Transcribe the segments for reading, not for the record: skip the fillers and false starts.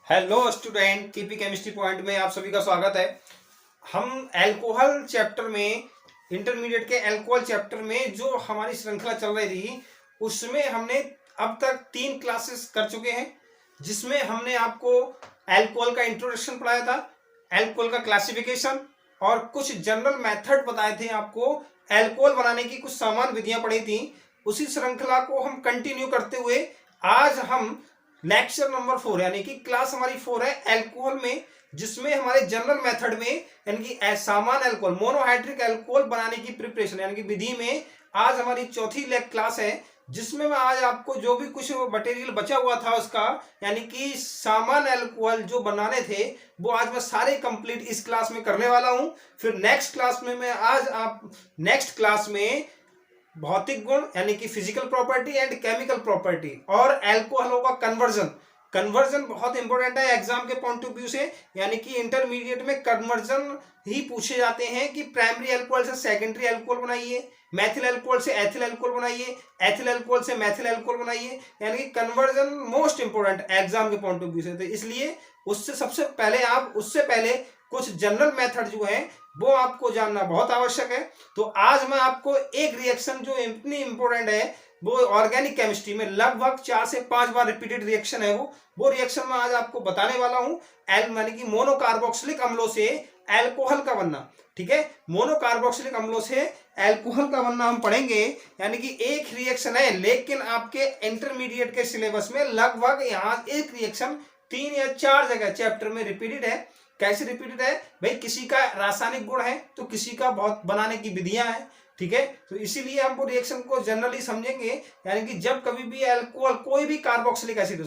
Hello student, KP chemistry point में आप सभी का स्वागत है। हम अल्कोहल चैप्टर में, इंटरमीडिएट के अल्कोहल चैप्टर में जो हमारी श्रृंखला चल रही थी उसमें हमने अब तक 3 क्लासेस कर चुके हैं, जिसमें हमने आपको अल्कोहल का इंट्रोडक्शन पढ़ाया था, अल्कोहल का क्लासिफिकेशन और कुछ जनरल मेथड बताए थे आपको। अल्कोहल बनाने की कुछ सामान्य विधियां पढ़ी थी। उसी श्रृंखला को हम कंटिन्यू करते हुए आज हम लेक्चर नंबर 4 यानी कि क्लास हमारी 4 है अल्कोहल में, जिसमें हमारे जनरल मेथड में यानी कि सामान्य अल्कोहल, मोनोहाइड्रिक अल्कोहल बनाने की प्रिपरेशन यानी कि विधि में आज हमारी चौथी क्लास है, जिसमें मैं आज आपको जो भी कुछ मटेरियल बचा हुआ था उसका यानी कि सामान्य अल्कोहल जो बनाने थे वो आज मैं सारे कंप्लीट इस क्लास में करने वाला हूं। फिर नेक्स्ट क्लास में मैं आज आप नेक्स्ट क्लास में भौतिक गुण यानी कि physical property and chemical property और अल्कोहलों का कन्वर्जन बहुत इंपॉर्टेंट है एग्जाम के पॉइंट ऑफ व्यू से, यानी कि इंटरमीडिएट में कन्वर्जन ही पूछे जाते हैं कि प्राइमरी अल्कोहल से सेकेंडरी अल्कोहल बनाइए, मैथिल अल्कोहल से एथिल अल्कोहल बनाइए, एथिल अल्कोहल से मैथिल अल्कोहल बनाइए, यानी कि कन्वर्जन मोस्ट इंपॉर्टेंट एग्जाम के पॉइंट ऑफ व्यू से। तो इसलिए उससे पहले कुछ जनरल मेथड जो है वो आपको जानना बहुत आवश्यक है। तो आज मैं आपको एक रिएक्शन जो इतनी इंपॉर्टेंट है, वो ऑर्गेनिक केमिस्ट्री में लगभग 4 से 5 बार रिपीटेड रिएक्शन है, वो रिएक्शन मैं आज आपको बताने वाला हूं। यानी कि मोनोकार्बोक्सिलिक अम्लों से अल्कोहल का बनना, ठीक है, मोनोकार्बोक्सिलिक अम्लों से अल्कोहल का बनना हम पढ़ेंगे। यानी कि एक रिएक्शन है, लेकिन आपके इंटरमीडिएट के सिलेबस में लगभग यहाँ एक रिएक्शन 3 या 4 जगह चैप्टर में रिपीटेड है। कैसे रिपीटेड है भाई? किसी का रासायनिक गुण है तो किसी का बहुत बनाने की विधियां हैं, ठीक है। तो इसीलिए हम रिएक्शन को जनरली समझेंगे। यानी कि जब कभी भी अल्कोहल, कोई भी कार्बोक्सिलिक एसिड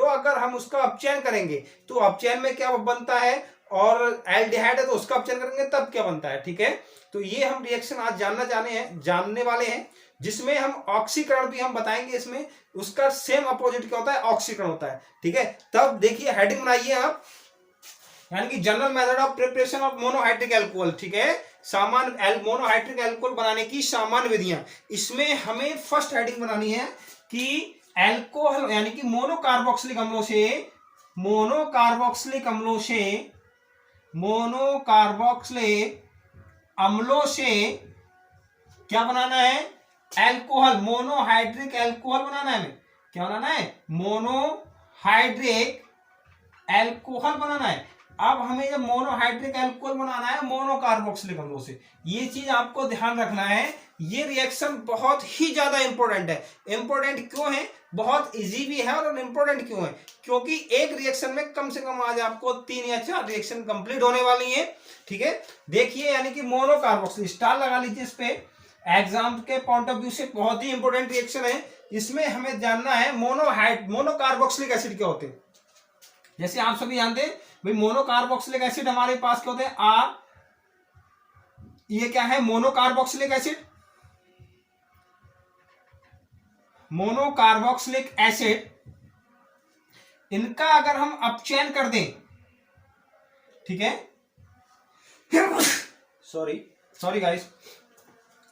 हो, अगर हम उसका अपचयन करेंगे तो अपचयन में क्या बनता है, और एल्डिहाइड है तो उसका अपचयन करेंगे तब क्या बनता है, ठीक है। तो ये हम रिएक्शन आज जानने वाले हैं, जिसमें हम ऑक्सीकरण भी हम बताएंगे। इसमें उसका सेम अपोजिट क्या होता है, ऑक्सीकरण होता है, ठीक है। तब देखिए हेडिंग बनाइए आप, यानी कि general method of preparation of monohydric alcohol, ठीक है, सामान्य मोनोहाइड्रिक अल्कोहल बनाने की सामान्य विधियां। इसमें हमें फर्स्ट हेडिंग बनानी है कि अल्कोहल यानी कि मोनोकार्बोक्सिलिक अम्लों से क्या बनाना है, अल्कोहल, मोनोहाइड्रिक अल्कोहल बनाना है। हमें क्या बनाना है, मोनोहाइड्रिक अल्कोहल बनाना है। अब हमें जब मोनोहाइड्रिक अल्कोहल बनाना है मोनोकार्बोक्सिलिक अम्लों से, ये चीज आपको ध्यान रखना है। ये रिएक्शन बहुत ही ज्यादा इंपॉर्टेंट है। इंपॉर्टेंट क्यों है, बहुत इजी भी है, और इंपॉर्टेंट क्यों है, क्योंकि एक रिएक्शन में कम से कम आज आपको 3 या 4 रिएक्शन कंप्लीट होने वाली है, ठीक है। देखिए, यानी कि मोनोकार्बोक्सिल, स्टार लगा लीजिए इस पे, एग्जाम के पॉइंट ऑफ व्यू से बहुत ही इंपॉर्टेंट रिएक्शन है। इसमें हमें जानना है मोनोकार्बोक्सिलिक एसिड क्या होते हैं। जैसे आप सभी जानते हैं भाई, मोनोकार्बोक्सिलिक एसिड हमारे पास क्या होते हैं, आर, ये क्या है, मोनोकार्बोक्सिलिक एसिड, इनका अगर हम अपचयन कर दें, ठीक है, सॉरी गाइस,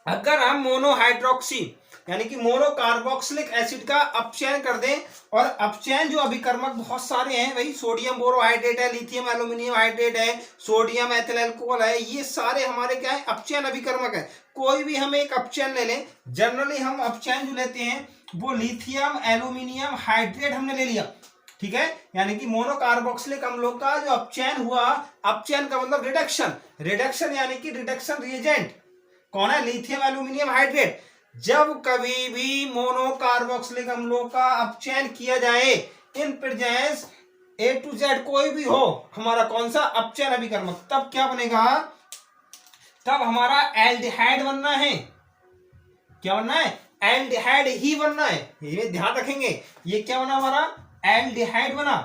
अगर हम मोनोहाइड्रोक्सी यानी कि मोनोकार्बोक्सिलिक एसिड का अपचयन कर दें, और अपचयन जो अभिकर्मक बहुत सारे हैं भाई, सोडियम बोरोहाइड्रेट है, लिथियम एल्यूमिनियम हाइड्रेट है, सोडियम एथिल अल्कोहल है, ये सारे हमारे क्या है, अपचयन अभिकर्मक है। कोई भी हम एक अपचयन ले लें, जनरली हम अपचयन जो लेते हैं वो लिथियम एल्यूमिनियम हाइड्रेट हमने ले लिया, ठीक है। यानी कि मोनोकार्बोक्सिलिक अम्लों का जो अपचयन हुआ, अपचयन का मतलब रिडक्शन यानी कि रिडक्शन रिएजेंट कौन है, लिथियम एल्यूमिनियम हाइड्रेट। जब कभी भी मोनोकार्बोक्सिलिक अम्लों का अपचयन किया जाए in presence A to Z कोई भी हो हमारा कौन सा अपचयन अभिकर्मक, तब क्या बनेगा, तब हमारा एल्डिहाइड बनना है। क्या बनना है, एल्डिहाइड ही बनना है, ये ध्यान रखेंगे। ये क्या बना हमारा, एल्डिहाइड बना,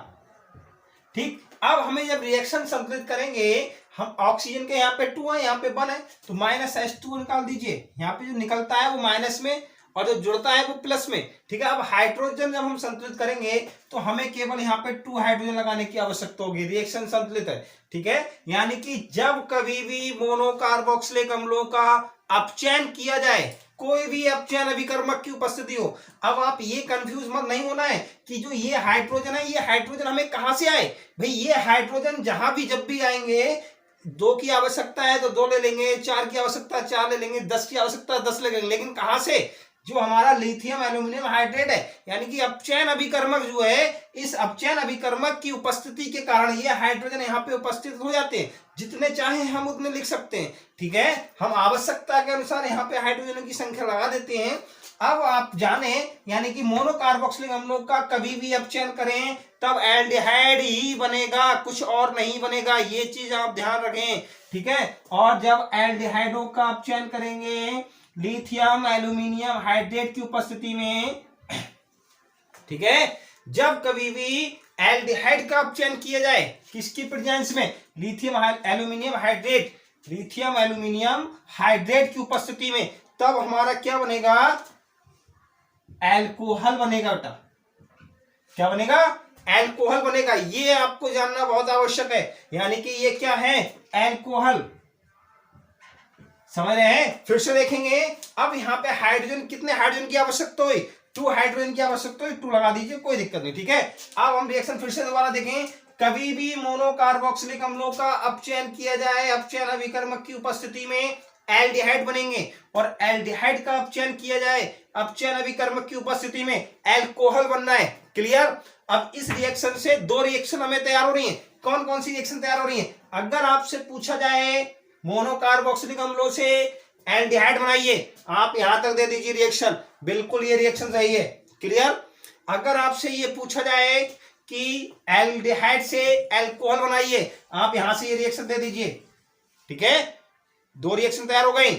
ठीक। अब हमें जब रिएक्शन संतुलित करेंगे, हम ऑक्सीजन के यहाँ पे 2 है, यहाँ पे 1 है, तो -H2 निकाल दीजिए। यहाँ पे जो निकलता है वो माइनस में और जो जुड़ता है वो प्लस में, ठीक है। अब हाइड्रोजन जब हम संतुलित करेंगे तो हमें केवल यहाँ पे 2 हाइड्रोजन लगाने की आवश्यकता होगी, रिएक्शन संतुलित है, ठीक है। यानी कि जब कभी भी मोनोकार्बोक्सिलिक अम्लों का अपचयन किया जाए कोई भी अपचयन अभिकर्मक की उपस्थिति हो। अब आप ये कंफ्यूज मत नहीं होना है कि जो ये हाइड्रोजन है, ये हाइड्रोजन हमें कहां से आए। भाई ये हाइड्रोजन जहां भी जब भी आएंगे, 2 की आवश्यकता है तो 2 ले लेंगे, 4 की आवश्यकता 4 ले लेंगे, 10 की आवश्यकता 10 ले लेंगे, लेकिन कहां से, जो हमारा लिथियम एल्यूमिनियम हाइड्रेट है, यानी कि अपचयन अभिकर्मक जो है, इस अपचयन अभिकर्मक की उपस्थिति के कारण ये हाइड्रोजन यहाँ पे उपस्थित हो जाते हैं। जितने चाहे हम उतने लिख सकते हैं, ठीक है। हम आवश्यकता के अनुसार यहाँ पे हाइड्रोजन की संख्या लगा देते हैं। अब आप जाने, यानी कि मोनोकार्बोक्सिलिक अम्लों का कभी भी अपचयन करें तब एल्डिहाइड ही बनेगा, कुछ और नहीं बनेगा, ये चीज आप ध्यान रखें, ठीक है। और जब एल्डिहाइडों का अपचयन करेंगे लिथियम एल्यूमिनियम हाइड्रेट की उपस्थिति में, ठीक है, जब कभी भी एल्डिहाइड का अपचयन किया जाए, किसकी प्रेजेंस में, lithium aluminium hydrate, lithium aluminium hydrate की उपस्थिति में, तब हमारा क्या बनेगा, एल्कोहल बनेगा बेटा। क्या बनेगा, एल्कोहल बनेगा। ये आपको जानना बहुत आवश्यक है, यानी कि ये क्या है, एल्कोहल। समझ रहे हैं। फिर से देखेंगे, अब यहाँ पे हाइड्रोजन, कितने हाइड्रोजन की आवश्यकता हुई, 2 हाइड्रोजन की आवश्यकता हुई, 2 लगा दीजिए, कोई दिक्कत नहीं, ठीक है। अब हम रिएक्शन फिर से दोबारा देखें, कभी भी मोनोकार्बोक्सिलिक अम्लों का अपचयन किया जाए अपचयन अभिकर्मक की उपस्थिति में, एल्डिहाइड बनेंगे, और एल्डिहाइड का अपचयन किया जाए अपचयन अभिकर्मक की उपस्थिति में, एल्कोहल बनना है। क्लियर। अब इस रिएक्शन से 2 रिएक्शन हमें तैयार हो रही है। कौन कौन सी रिएक्शन तैयार हो रही है, अगर आपसे पूछा जाए मोनोकार्बोक्सिलिक अम्लों से एल्डिहाइड बनाइए, आप यहां तक दे दीजिए रिएक्शन, बिल्कुल ये रिएक्शन सही है। क्लियर। अगर आपसे ये पूछा जाए कि एल्डिहाइड से एल्कोहल बनाइए, आप यहां से ये रिएक्शन दे दीजिए, ठीक है। 2 रिएक्शन तैयार हो गई।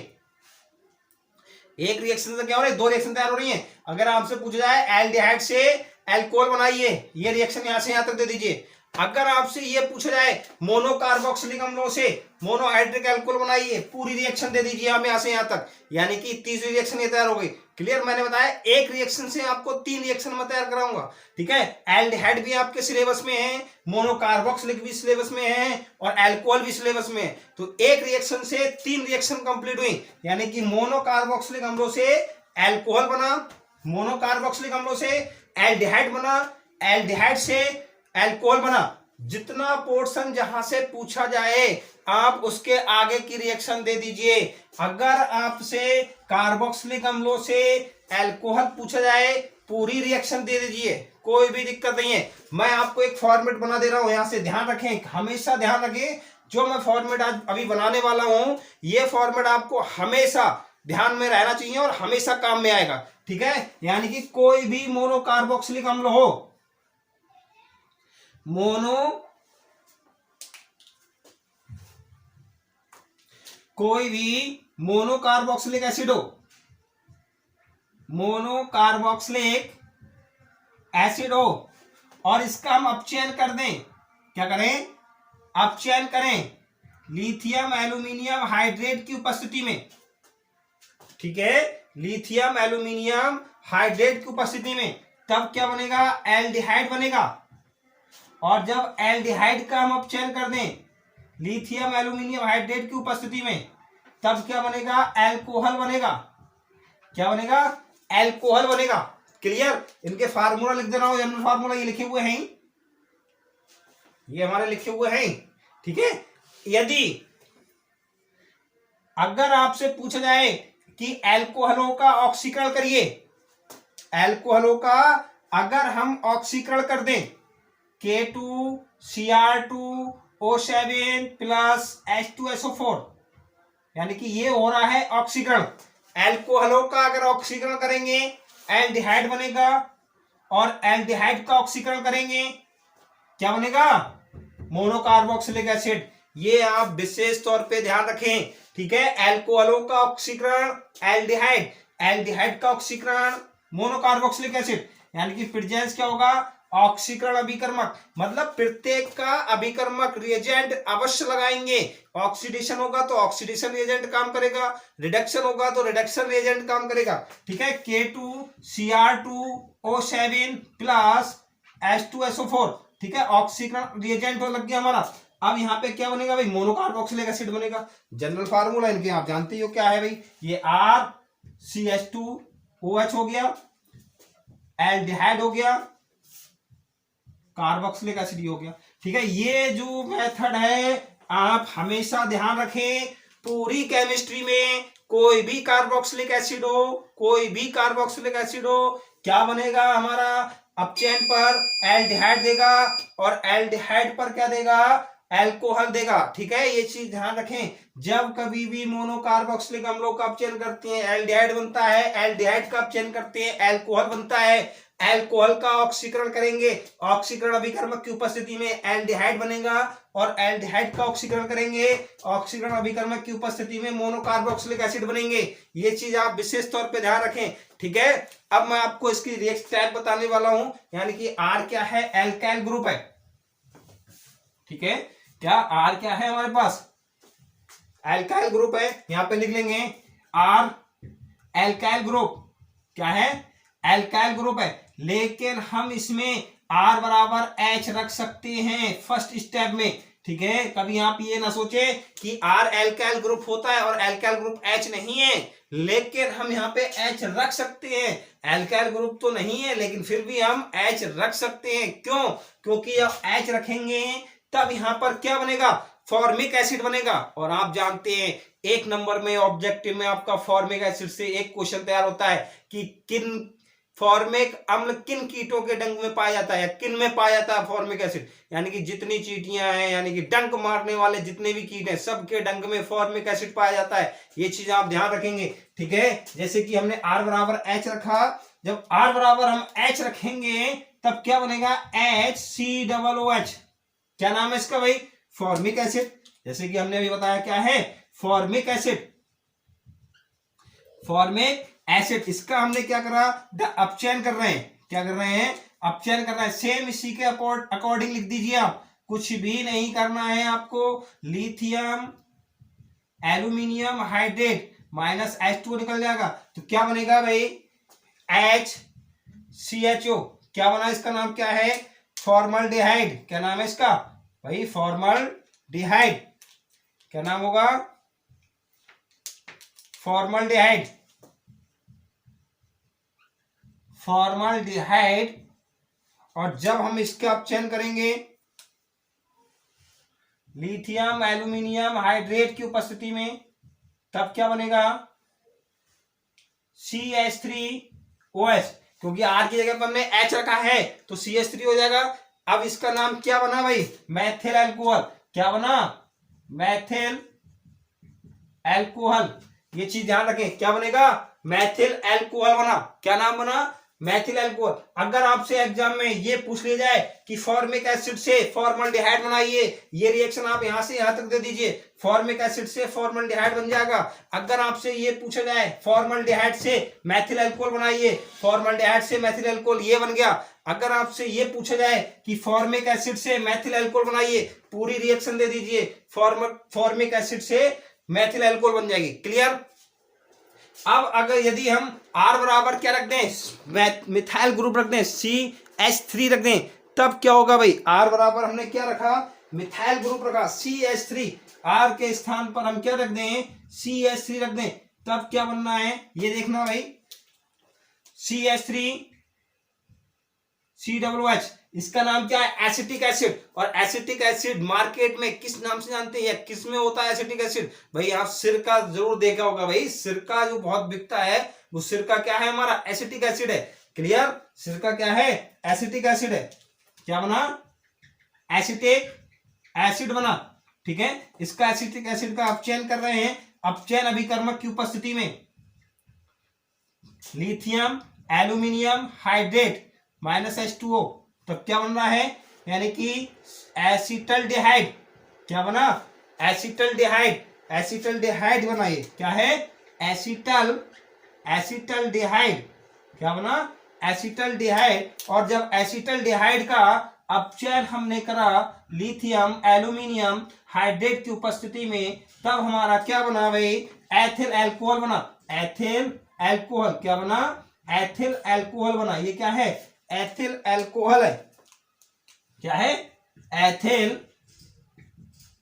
एक रिएक्शन से क्या हो रहा है, 2 रिएक्शन तैयार हो रही हैं। अगर आपसे पूछा जाए एल्डिहाइड से एल्कोहल बनाइए, ये रिएक्शन यहां से यहां तक दे दीजिए। अगर आपसे ये पूछा जाए मोनोकार्बोक्सिलिक अम्लों से मोनोहाइड्रिक एल्कोहल बनाइए, पूरी रिएक्शन दे दीजिए आप यहां से यहां तक, यानी कि तीसरी रिएक्शन ये तैयार हो गई। क्लियर। मैंने बताया एक रिएक्शन से आपको 3 रिएक्शन में तैयार कराऊंगा, ठीक है। एल्डिहाइड भी आपके सिलेबस में है, मोनोकार्बोक्सिलिक भी सिलेबस में है, और एल्कोहल भी सिलेबस में है। तो एक रिएक्शन से 3 रिएक्शन कंप्लीट हुई, यानी कि मोनोकार्बोक्सिलिक अम्लों से एल्कोहल बना, मोनोकार्बोक्सिलिक अम्लों से एल्डिहाइड बना, एल्डिहाइड से एल्कोहल बना। जितना पोर्शन जहां से पूछा जाए आप उसके आगे की रिएक्शन दे दीजिए। अगर आपसे कार्बोक्सिलिक अम्लों से एल्कोहल पूछा जाए, पूरी रिएक्शन दे दीजिए, कोई भी दिक्कत नहीं है। मैं आपको एक फॉर्मेट बना दे रहा हूं, यहां से ध्यान रखें, हमेशा ध्यान रखें। जो मैं फॉर्मेट आज अभी बनाने वाला हूं, ये फॉर्मेट आपको हमेशा ध्यान में रहना चाहिए और हमेशा काम में आएगा, ठीक है। यानी कि कोई भी मोनोकार्बोक्सिलिक अम्ल हो, कोई भी मोनोकार्बोक्सिलिक एसिड हो, मोनोकार्बोक्सिलिक एसिड हो, और इसका हम अपचयन कर दें, क्या करें, अपचयन करें लिथियम एल्यूमिनियम हाइड्रेट की उपस्थिति में, ठीक है, लिथियम एल्यूमिनियम हाइड्रेट की उपस्थिति में, तब क्या बनेगा, एल्डिहाइड बनेगा। और जब एल्डिहाइड का हम अपचयन कर दें लिथियम एल्यूमिनियम हाइड्रेट की उपस्थिति में, तब क्या बनेगा, एल्कोहल बनेगा। क्या बनेगा, एल्कोहल बनेगा। क्लियर। इनके फार्मूला लिख दे रहा हूं, जनरल फार्मूला ये लिखे हुए हैं, ये हमारे लिखे हुए हैं, ठीक है। यदि अगर आपसे पूछा जाए कि एल्कोहलों का ऑक्सीकरण करिए, एल्कोहलों का अगर हम ऑक्सीकरण कर दें K2Cr2O7 प्लस H2SO4, यानी कि ये हो रहा है ऑक्सीकरण। एल्कोहलों का अगर ऑक्सीकरण करेंगे एल्डिहाइड बनेगा, और एल्डिहाइड का ऑक्सीकरण करेंगे क्या बनेगा, मोनोकार्बोक्सिलिक एसिड। ये आप विशेष तौर पे ध्यान रखें, ठीक है। एल्कोहलों का ऑक्सीकरण एल्डिहाइड, एल्डिहाइड का ऑक्सीकरण मोनोकार्बोक्सिलिक एसिड, यानी कि प्रेजेंस क्या होगा, ऑक्सीकरण अभिकर्मक, मतलब प्रत्येक का अभिकर्मक रिएजेंट अवश्य लगाएंगे। ऑक्सीडेशन होगा तो ऑक्सीडेशन रिएजेंट काम करेगा, रिडक्शन होगा तो रिडक्शन रिएजेंट काम करेगा, ठीक है। K2Cr2O7 प्लस H2SO4, ठीक है, ऑक्सीकरण रिएजेंट हो लग गया हमारा। अब यहाँ पे क्या बनेगा भाई, मोनोकार्बोक्सिलिक एसिड बनेगा। जनरल फार्मूला इनके आप जानते हो क्या है भाई, ये R CH2OH हो गया, एल्डिहाइड हो गया, कार्बोक्सिलिक एसिड हो गया। ठीक है, ये जो मेथड है आप हमेशा ध्यान रखें, पूरी केमिस्ट्री में कोई भी कार्बोक्सिलिक एसिड हो, कोई भी कार्बोक्सिलिक एसिड हो, क्या बनेगा हमारा अपचयन पर एल्डिहाइड देगा और एल्डिहाइड पर क्या देगा, एल्कोहल देगा। ठीक है, ये चीज ध्यान रखें, जब कभी भी मोनोकार्बोक्सिलिक अम्लों का अपचयन करते हैं एल्डिहाइड बनता है, एल्डिहाइड का अपचयन करते हैं एल्कोहल बनता है, एल्कोहल का ऑक्सीकरण करेंगे, ऑक्सीकरण अभिकर्मक की उपस्थिति में एल्डिहाइड बनेगा और एल्डिहाइड का ऑक्सीकरण करेंगे, ऑक्सीकरण अभिकर्मक की उपस्थिति में मोनोकार्बोक्सिलिक एसिड बनेंगे। ये चीज आप विशेष तौर पे ध्यान रखें। ठीक है, अब मैं आपको इसकी रिएक्शन टाइप बताने वाला हूं, यानी कि आर क्या है, एल्काइल ग्रुप है। ठीक है, क्या आर क्या है हमारे पास, एल्काइल ग्रुप है। यहां पे लिख लेंगे आर एल्काइल ग्रुप, क्या है, एल्काइल ग्रुप है। लेकिन हम इसमें आर बराबर एच रख सकते हैं फर्स्ट स्टेप में। ठीक है, कभी आप ये ना सोचे कि आर एल्काइल ग्रुप होता है और एल्काइल ग्रुप एच नहीं है, लेकिन हम यहाँ पे एच रख सकते हैं। एल्काइल ग्रुप तो नहीं है लेकिन फिर भी हम एच रख सकते हैं। क्यों, क्योंकि जब एच रखेंगे तब यहां पर क्या बनेगा, फॉर्मिक एसिड बनेगा। और आप जानते हैं एक नंबर में ऑब्जेक्टिव में आपका फॉर्मिक एसिड से एक क्वेश्चन तैयार होता है कि किन फॉर्मिक अम्ल किन कीटों के डंक में पाया जाता है, किन में पाया जाता है फॉर्मिक एसिड, यानी कि जितनी चींटियां हैं, यानी कि डंक मारने वाले जितने भी कीट हैं सबके डंक में फॉर्मिक एसिड पाया जाता है। ये चीज आप ध्यान रखेंगे। ठीक है, जैसे कि हमने आर बराबर एच रखा, जब आर बराबर हम एच रखेंगे तब क्या बनेगा, HCOOH। क्या नाम है इसका भाई, फॉर्मिक एसिड। जैसे कि हमने अभी बताया क्या है, फॉर्मिक एसिड, फॉर्मिक एसिड। इसका हमने क्या करा, अपचयन कर रहे हैं, क्या कर रहे हैं, अपचयन कर रहे हैं। सेम इसी के अकॉर्डिंग लिख दीजिए आप, कुछ भी नहीं करना है आपको। Lithium aluminium hydrate minus H2O निकल जाएगा तो क्या बनेगा भाई, HCHO। क्या बना, इसका नाम क्या है, फॉर्मल्डिहाइड। क्या नाम है इसका भाई, फॉर्मल्डिहाइड। क्या नाम होगा, फॉर्मल्डिहाइड, फॉर्मल्डिहाइड। और जब हम इसका अपचयन करेंगे लिथियम एल्यूमिनियम हाइड्रेट की उपस्थिति में तब क्या बनेगा, CH3OH। क्योंकि आर की जगह पर हमने एच रखा है तो CH3 हो जाएगा। अब इसका नाम क्या बना भाई, मैथिल एल्कोहल। क्या बना, मैथिल एल्कोहल। ये चीज ध्यान रखें, क्या बनेगा, मैथिल एल्कोहल बना। क्या नाम बना, मैथिल एल्कोहल। अगर आपसे एग्जाम में ये पूछ लिया जाए कि फॉर्मिक एसिड से फॉर्मल्डिहाइड बनाइए, ये रिएक्शन आप यहां से यहां तक दे दीजिए, फॉर्मिक एसिड से फॉर्मल्डिहाइड बन जाएगा। अगर आपसे ये पूछा जाए फॉर्मल्डिहाइड से मैथिल एल्कोहल बनाइए, फॉर्मल्डिहाइड से मैथिल एल्कोहल, ये बन गया। अगर आपसे ये पूछा जाए कि फॉर्मिक एसिड से मैथिल एल्कोहल बनाइए, पूरी रिएक्शन दे दीजिए, फॉर्मिक एसिड से मैथिल एल्कोहल बन जाएगी। क्लियर। अब अगर यदि हम R बराबर क्या रख दें, मिथाइल ग्रुप रख दें, CH3 रख दें, तब क्या होगा भाई, R बराबर हमने क्या रखा, मिथाइल ग्रुप रखा CH3, R के स्थान पर हम क्या रख दें, CH3 रख दें, तब क्या बनना है ये देखना भाई, CH3 COOH। इसका नाम क्या है, एसिटिक एसिड। और एसिटिक एसिड मार्केट में किस नाम से जानते हैं, किस में होता है एसिटिक एसिड, भाई आप सिरका जरूर देखा होगा। भाई सिरका जो बहुत बिकता है वो सिरका क्या है, हमारा एसिटिक एसिड है। क्लियर, सिरका क्या है, एसिटिक एसिड है। क्या बना, एसिटिक एसिड बना। ठीक है, इसका एसिटिक एसिड का अपचयन कर रहे हैं, अपचयन अभिकर्मक की उपस्थिति में lithium aluminium hydrate minus H2O, तब क्या बन रहा है, यानी कि एसिटल्डिहाइड। क्या बना, एसिटल्डिहाइड, एसिटल्डिहाइड बना। ये क्या है, एसिटल्डिहाइड। क्या बना, एसिटल्डिहाइड। और जब एसिटल्डिहाइड का अपचयन हमने करा लिथियम एल्यूमिनियम हाइड्रेट की उपस्थिति में, तब हमारा क्या बना भाई, एथिल एल्कोहल बना। एथिल एल्कोहल क्या बना, एथिल एल्कोहल बना। ये क्या है, एथिल एल्कोहल है। क्या है, एथिल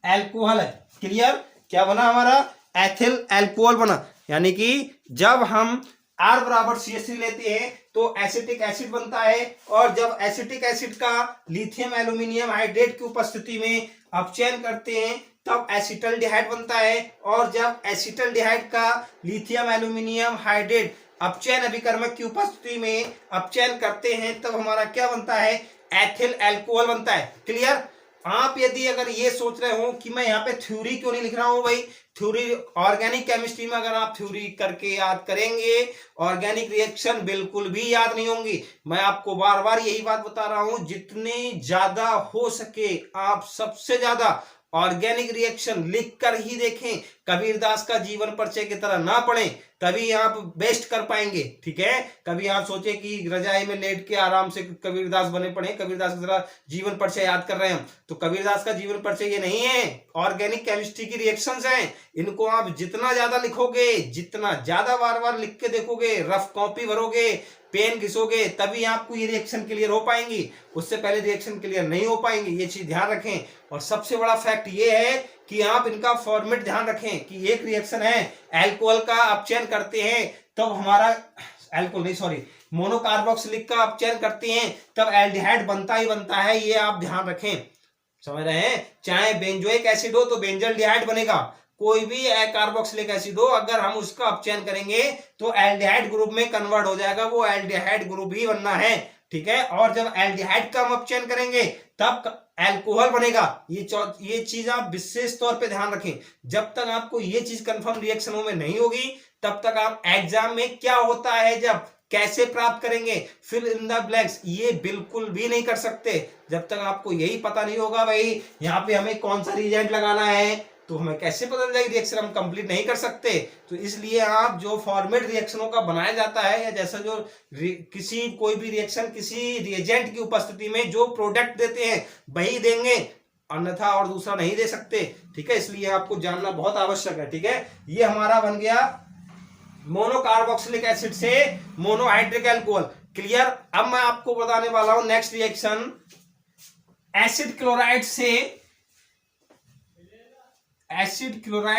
एल्कोहल है। क्लियर, क्या बना हमारा, एथिल एल्कोहल बना। यानी कि जब हम R बराबर CH3 लेते हैं तो एसिटिक एसिड बनता है, और जब एसिटिक एसिड का लिथियम एल्यूमिनियम हाइड्रेट की उपस्थिति में अपचयन करते हैं तब एसिटल्डिहाइड बनता है, और जब एसिटल्डिहाइड का लिथियम एल्यूमिनियम हाइड्रेट अपचयन अभिकर्मक की उपस्थिति में अपचयन करते हैं तब हमारा क्या बनता है, एथिल अल्कोहल बनता है। क्लियर। आप यदि अगर ये सोच रहे हो कि मैं यहाँ पे थ्योरी क्यों नहीं लिख रहा हूं भाई, थ्योरी ऑर्गेनिक केमिस्ट्री में अगर आप थ्योरी करके याद करेंगे ऑर्गेनिक रिएक्शन बिल्कुल भी याद नहीं होंगी। मैं आपको बार बार यही बात बता रहा हूं, जितने ज्यादा हो सके आप सबसे ज्यादा ऑर्गेनिक रिएक्शन लिख कर ही देखें, कबीरदास का जीवन परिचय की तरह ना पढ़ें, तभी आप बेस्ट कर पाएंगे। ठीक है। कभी आप सोचे कि रजाई में लेट के आराम से कबीरदास बने पड़े, कबीरदास की तरह जीवन परिचय याद कर रहे हैं हम, तो कबीरदास का जीवन परिचय ये नहीं है, ऑर्गेनिक केमिस्ट्री की रिएक्शंस हैं। इनको आप जितना ज्यादा लिखोगे, जितना ज्यादा बार बार लिख के देखोगे, रफ कॉपी भरोगे, पेन घिसोगे, तभी आपको ये रिएक्शन क्लियर हो पाएंगी, उससे पहले रिएक्शन क्लियर नहीं हो पाएंगी। ये चीज ध्यान रखें। और सबसे बड़ा फैक्ट ये है कि आप इनका फॉर्मेट ध्यान रखें कि एक रिएक्शन है अल्कोहल का अपचयन करते हैं तब हमारा अल्कोहल नहीं सॉरी मोनोकार्बोक्सिलिक का अपचयन करते हैं तब एल्डिहाइड बनता ही बनता है, ये आप ध्यान रखें। समझ रहे हैं। चाहे बेंजोइक एसिड हो तो बेंजल्डिहाइड बनेगा, कोई भी कार्बोक्सिलिक एसिड हो अगर हम उसका अपचयन करेंगे तो एल्डिहाइड ग्रुप में कन्वर्ट हो जाएगा, वो एल्डिहाइड ग्रुप ही बनना है। ठीक है। और जब एल्डिहाइड का हम अपचयन करेंगे तब अल्कोहल बनेगा। ये चीज आप विशेष तौर पे ध्यान रखें। जब तक आपको ये चीज कंफर्म रिएक्शनों में नहीं होगी तब तक आप एग्जाम में क्या होता है, जब कैसे प्राप्त करेंगे, फिल इन द ब्लैंक्स, ये बिल्कुल भी नहीं कर सकते जब तक आपको यही पता नहीं होगा भाई यहाँ पे हमें कौन सा रिएजेंट लगाना है, तो हमें कैसे पता चल जाएगी रिएक्शन हम कंप्लीट नहीं कर सकते। तो इसलिए आप जो फॉर्मेट रिएक्शनों का बनाया जाता है, या जैसा जो किसी कोई भी रिएक्शन किसी रिएजेंट की उपस्थिति में जो प्रोडक्ट देते हैं वही देंगे, अन्यथा और दूसरा नहीं दे सकते। ठीक है। इसलिए आपको जानना बहुत आवश्यक है। ठीक है। ये हमारा बन गया मोनोकार्बोक्सिलिक एसिड से मोनोहाइड्रिक अल्कोहल। क्लियर। अब मैं आपको बताने वाला हूं नेक्स्ट रिएक्शन, एसिड क्लोराइड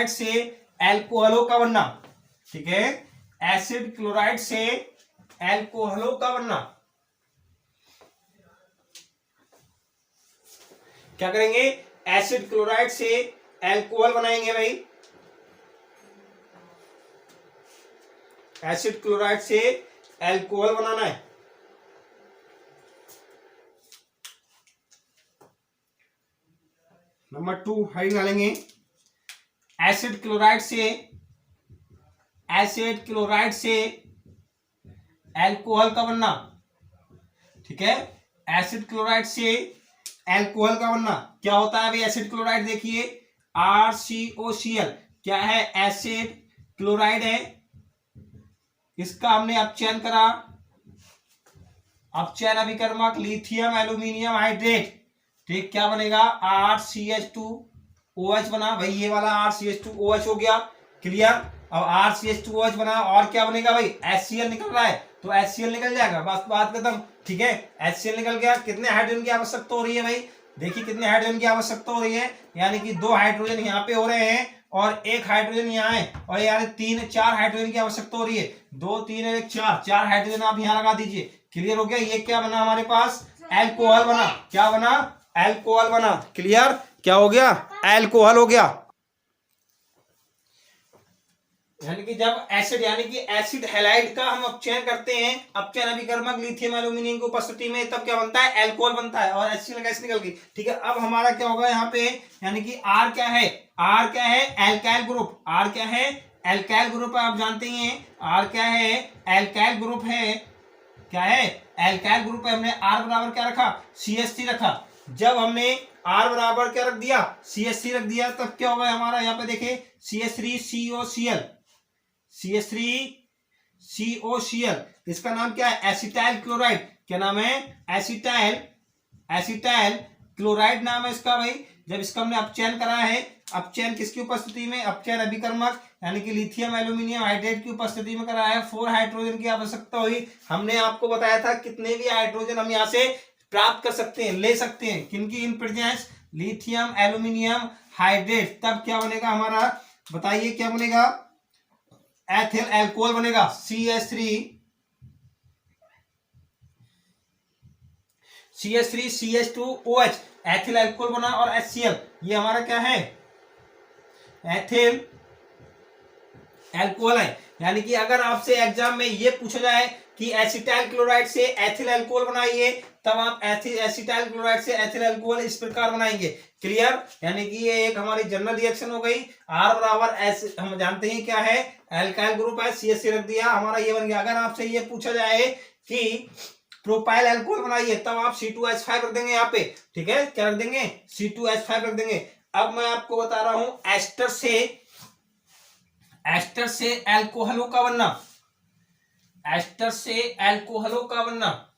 से एल्कोहलों का बनना। ठीक है। एसिड क्लोराइड से एल्कोहलों का बनना। क्या करेंगे, एसिड क्लोराइड से एल्कोहल बनाएंगे भाई, एसिड क्लोराइड से एल्कोहल बनाना है। नंबर 2 हाइड डालेंगे, एसिड क्लोराइड से एल्कोहल का बनना। ठीक है। एसिड क्लोराइड से एल्कोहल का बनना क्या होता है भाई, एसिड क्लोराइड देखिए RCOCl क्या है, एसिड क्लोराइड है, इसका हमने अपचयन करा, अपचयन अभिकर्मक लिथियम एल्यूमिनियम हाइड्रेट। ठीक, क्या बनेगा RCH2OH बना भाई, ये वाला RCH2OH हो गया। क्लियर। अब RCH2OH बना और क्या बनेगा भाई, HCl निकल रहा है तो HCl निकल जाएगा, बस बात खत्म। ठीक है। HCl निकल गया, कितने हाइड्रोजन की आवश्यकता हो रही है भाई, देखिए कितने हाइड्रोजन की आवश्यकता हो रही है, यानी कि 2 हाइड्रोजन यहाँ पे हो रहे हैं और 1 हाइड्रोजन यहाँ है, और यानी 4 हाइड्रोजन की आवश्यकता हो रही है, 2 3 1 4 हाइड्रोजन आप यहाँ लगा दीजिए। क्लियर हो गया। ये क्या बना हमारे पास, एल्कोहल बना। क्या बना, एल्कोहल बना। क्लियर। क्या हो गया, एल्कोहल हो गया। यानी कि जब एसिड यानी कि एसिड हैलाइड का हम अपचयन करते हैं, अपचयन अभिकर्मक लिथियम एल्यूमिनियम की उपस्थिति में, तब क्या बनता है, एल्कोहल बनता है और HCl गैस निकल गई। ठीक है। अब हमारा क्या होगा यहाँ पे, यानी कि R क्या है, R क्या है, एल्काइल ग्रुप। R क्या है, एल्काइल ग्रुप आप जानते ही हैं। R क्या है, एल्काइल ग्रुप है। क्या है, एल्काइल ग्रुप है। हमने R बराबर क्या रखा, CH3 रखा। जब हमने R बराबर क्या रख दिया, CH3 रख दिया, तब क्या होगा हमारा, यहाँ पे देखिए CH3COCl, CH3COCl, इसका नाम क्या है, एसिटाइल क्लोराइड। क्या नाम है, एसिटाइल क्लोराइड नाम है इसका भाई। जब इसका हमने अपचयन करा है, अपचयन किसकी उपस्थिति में, अपचयन अभिकर्मक यानी कि लिथियम एल्यूमिनियम हाइड्रेट की उपस्थिति में करा है, 4 हाइड्रोजन की आवश्यकता हुई। हमने आपको बताया था कितने भी हाइड्रोजन हम यहाँ से प्राप्त कर सकते हैं, ले सकते हैं, किनकी, in presence lithium aluminium hydrate. तब क्या बनेगा हमारा, बताइए क्या बनेगा, एथिल एल्कोहल बनेगा CH3 CH2OH, एथिल एल्कोहल बना और HCl, ये हमारा क्या है, एथिल एल्कोहल है। यानी कि अगर आपसे एग्जाम में ये पूछा जाए कि एसिटाइल क्लोराइड से एथिल एल्कोहल बनाइए, तब आप एसिटाइल क्लोराइड से एथिल एल्कोहल इस प्रकार बनाएंगे। क्लियर? यानी कि ये एक हमारी जनरल रिएक्शन हो गई। R बराबर एस, हम जानते हैं क्या है, एल्काइल ग्रुप है, CH रख दिया, हमारा ये बन गया। अगर आपसे ये पूछा जाए कि प्रोपाइल एल्कोहल बनाइए, तब आप C2H5 रख देंगे यहाँ पे। ठीक है, क्या रख देंगे, C2H5 रख देंगे। अब मैं आपको बता रहा हूं एस्टर से एल्कोहलों का बनना, एस्टर से एल्कोहलों का बनना।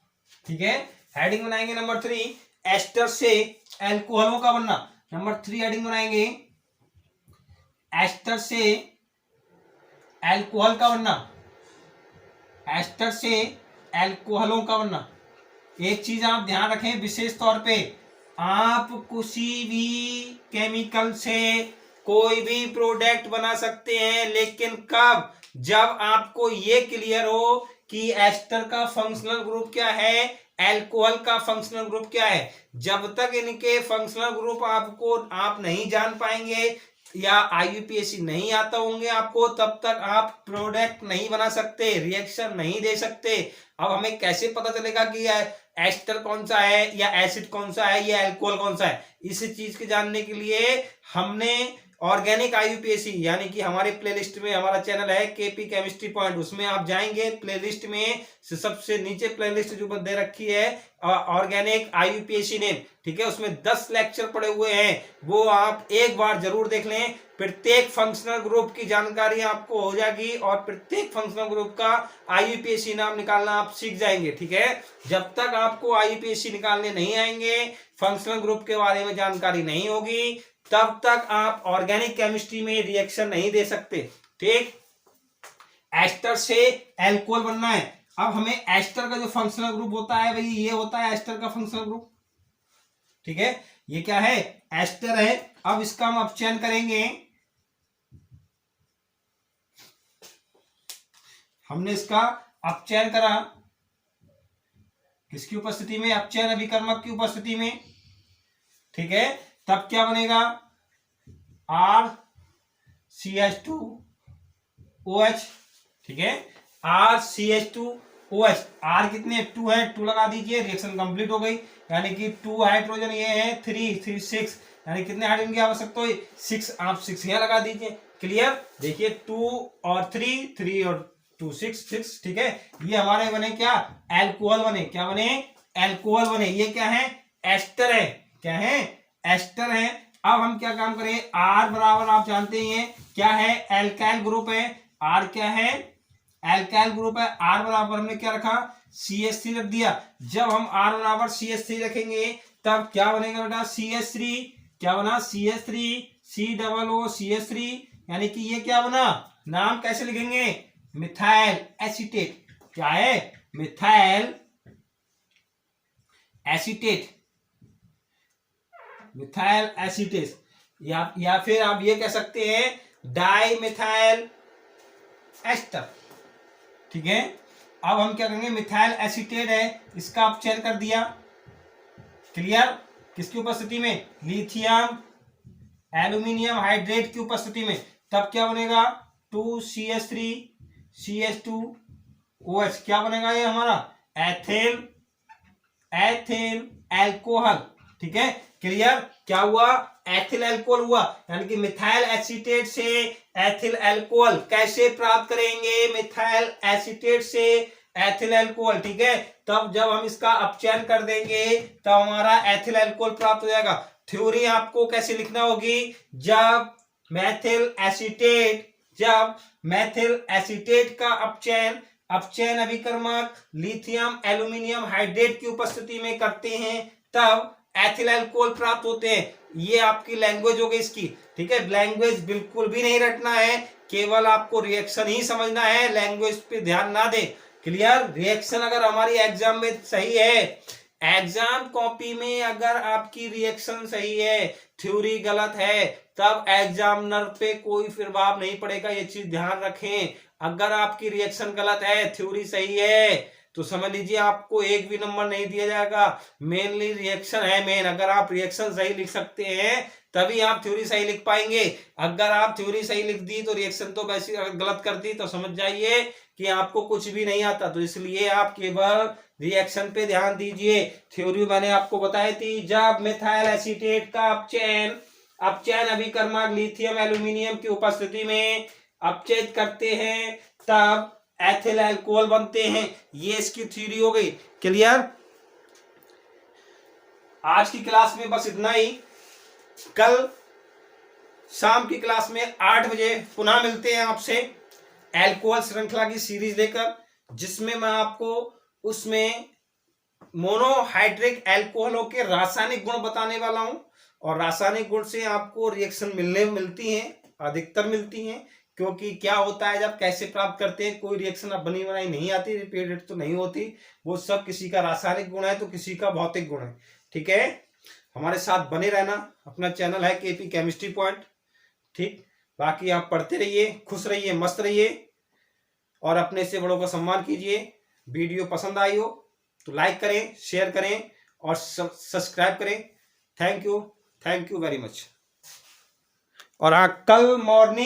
ठीक है, हेडिंग बनाएंगे नंबर 3, एस्टर से एल्कोहलों का बनना। नंबर 3 हेडिंग बनाएंगे, एस्टर से एल्कोहल का बनना, एस्टर से एल्कोहलों का बनना। एक चीज आप ध्यान रखें विशेष तौर पे, आप किसी भी केमिकल से कोई भी प्रोडक्ट बना सकते हैं, लेकिन कब, जब आपको ये क्लियर हो कि एस्टर का फंक्शनल ग्रुप क्या है, एल्कोहल का फंक्शनल ग्रुप क्या है। जब तक इनके फंक्शनल ग्रुप आप नहीं जान पाएंगे या IUPAC नहीं आता होंगे आपको, तब तक आप प्रोडक्ट नहीं बना सकते, रिएक्शन नहीं दे सकते। अब हमें कैसे पता चलेगा कि एस्टर कौन सा है या एसिड कौन सा है या अल्कोहल कौन सा है? इस चीज के जानने के लिए हमने ऑर्गेनिक IUPAC, यानी कि हमारे प्लेलिस्ट में, हमारा चैनल है KP केमिस्ट्री पॉइंट, उसमें आप जाएंगे प्लेलिस्ट में से सबसे नीचे प्लेलिस्ट जो दे रखी है ऑर्गेनिक IUPAC नेम। ठीक है, उसमें 10 लेक्चर पड़े हुए हैं, वो आप एक बार जरूर देख लें। प्रत्येक फंक्शनल ग्रुप की जानकारी आपको हो जाएगी और प्रत्येक फंक्शनल ग्रुप का IUPAC नाम निकालना आप सीख जाएंगे। ठीक है, जब तक आपको IUPAC निकालने नहीं आएंगे, फंक्शनल ग्रुप के बारे में जानकारी नहीं होगी, तब तक आप ऑर्गेनिक केमिस्ट्री में रिएक्शन नहीं दे सकते। ठीक, एस्टर से एल्कोहल बनना है। अब हमें एस्टर का जो फंक्शनल ग्रुप होता है भाई, ये होता है एस्टर का फंक्शनल ग्रुप। ठीक है, ये क्या है, एस्टर है। अब इसका हम अपचयन करेंगे, हमने इसका अपचयन करा किसकी उपस्थिति में, अपचयन अभिकर्मक की उपस्थिति में। ठीक है, तब क्या बनेगा, RCH2OH। ठीक है, RCH2OH, R कितने, 2 है, 2 लगा दीजिए, रिएक्शन कंप्लीट हो गई। यानी कि 2 हाइड्रोजन ये है, 3 6, यानी कितने हाइड्रोजन की आवश्यकता हुई, 6, आप 6 यहाँ लगा दीजिए। क्लियर? देखिए 2 और 3 और 2 6। ठीक है, ये हमारे बने क्या, एल्कोहल बने। क्या बने, एल्कोहल बने। ये क्या है, एस्टर है। क्या है, एस्टर है। अब हम क्या काम करें, R बराबर आप जानते हैं क्या है, एल्काइल ग्रुप है। R क्या है, एल्काइल ग्रुप है। R बराबर हमने क्या रखा, CH3 रख दिया। जब हम R बराबर CH3 रखेंगे, तब क्या बनेगा बेटा, CH3। क्या बना, CH3, COOCH3, यानी कि ये क्या बना, नाम कैसे लिखेंगे, मिथाइल एसीटेट। क्या है, मिथाइल एसीटेट, मिथाइल एसीटेट, या फिर आप ये कह सकते हैं डाई मिथाइल एस्टर। ठीक है, अब हम क्या करेंगे, मिथाइल एसीटेट है, इसका अपचयन कर दिया। क्लियर? किसकी उपस्थिति में, लिथियम एल्यूमिनियम हाइड्रेट की उपस्थिति में। तब क्या बनेगा, 2CH3 CH2OH। क्या बनेगा ये हमारा, एथिल एल्कोहल। ठीक है, क्लियर? क्या हुआ, एथिल एल्कोहल हुआ। यानी कि मिथाइल एसीटेट से एथिल एल्कोहल कैसे प्राप्त करेंगे, मिथाइल एसीटेट से एथिल एल्कोहल। ठीक है, तब जब हम इसका अपचयन कर देंगे, तब हमारा एथिल एल्कोहल प्राप्त हो जाएगा। थ्योरी आपको कैसे लिखना होगी, जब मैथिल एसीटेट का अपचयन अभिकर्मक लिथियम एल्यूमिनियम हाइड्रेट की उपस्थिति में करते हैं, तब एथिल अल्कोहल प्राप्त होते हैं। ये आपकी लैंग्वेज हो गई इसकी। ठीक है, लैंग्वेज बिल्कुल भी नहीं रटना है, केवल आपको रिएक्शन ही समझना है, लैंग्वेज पे ध्यान ना दे। क्लियर? रिएक्शन अगर हमारी एग्जाम में सही है, एग्जाम कॉपी में अगर आपकी रिएक्शन सही है, थ्योरी गलत है, तब एग्जामिनर पे कोई प्रभाव नहीं पड़ेगा। ये चीज ध्यान रखें। अगर आपकी रिएक्शन गलत है, थ्योरी सही है, तो समझ लीजिए आपको एक भी नंबर नहीं दिया जाएगा। मेनली रिएक्शन है मेन। अगर आप रिएक्शन सही लिख सकते हैं तभी आप थ्योरी सही लिख पाएंगे। अगर आप थ्योरी सही लिख दी तो रिएक्शन तो वैसे गलत कर दी तो समझ जाइए कि आपको कुछ भी नहीं आता। तो इसलिए आप केवल रिएक्शन पे ध्यान दीजिए। थ्योरी मैंने आपको बताई थी, जब मिथाइल एसीटेट का अपचयन अभिकर्मक लिथियम एल्यूमिनियम की उपस्थिति में अपचयित करते हैं तब एथिल अल्कोहल बनते हैं। ये इसकी थ्योरी हो गई। क्लियर? आज की क्लास में बस इतना ही। कल शाम की क्लास में 8 बजे पुनः मिलते हैं आपसे अल्कोहल श्रृंखला की सीरीज लेकर, जिसमें मैं आपको उसमें मोनोहाइड्रिक अल्कोहलों के रासायनिक गुण बताने वाला हूं। और रासायनिक गुण से आपको रिएक्शन मिलती हैं, अधिकतर मिलती हैं। क्योंकि क्या होता है, जब कैसे प्राप्त करते हैं, कोई रिएक्शन अब बनी बनाई नहीं आती, रिपीटेड तो नहीं होती। वो सब किसी का रासायनिक गुण है तो किसी का भौतिक गुण है। ठीक है, हमारे साथ बने रहना। अपना चैनल है केपी केमिस्ट्री पॉइंट। ठीक, बाकी आप पढ़ते रहिए, खुश रहिए, मस्त रहिए और अपने से बड़ों का सम्मान कीजिए। वीडियो पसंद आई हो तो लाइक करें, शेयर करें और सब्सक्राइब करें। Thank you very much. और कल मॉर्निंग